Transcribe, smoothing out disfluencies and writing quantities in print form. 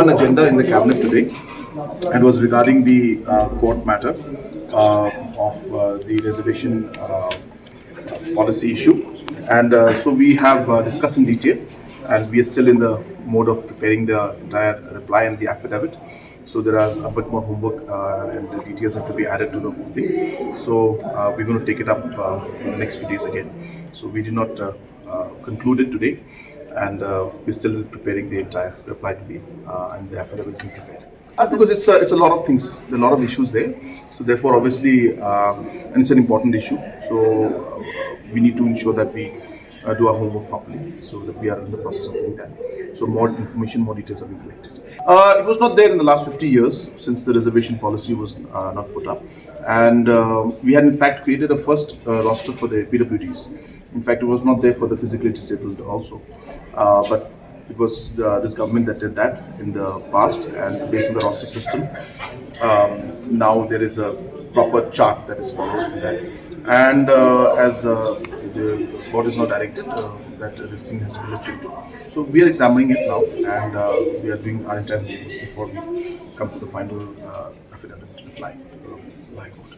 one agenda in the cabinet today, and was regarding the court matter of the reservation policy issue. And so we have discussed in detail, and we are still in the mode of preparing the entire reply and the affidavit. So there is a bit more homework and the details have to be added to the thing. So we're going to take it up in the next few days again. So we did not conclude it today, and we're still preparing the entire reply to be and the affidavit is being prepared. Because it's a lot of things, there are a lot of issues there. So therefore, obviously, and it's an important issue. So we need to ensure that we do our homework properly, so that we are in the process of doing that. So more information, more details are being collected. It was not there in the last 50 years since the reservation policy was not put up, and we had in fact created a first roster for the PWDs. In fact, it was not there for the physically disabled also, but it was this government that did that in the past, and based on the roster system, now there is a proper chart that is followed in that. And as the board is now directed that this thing has to be looked into. So we are examining it now, and we are doing our entire before we come to the final affidavit reply to the High Court.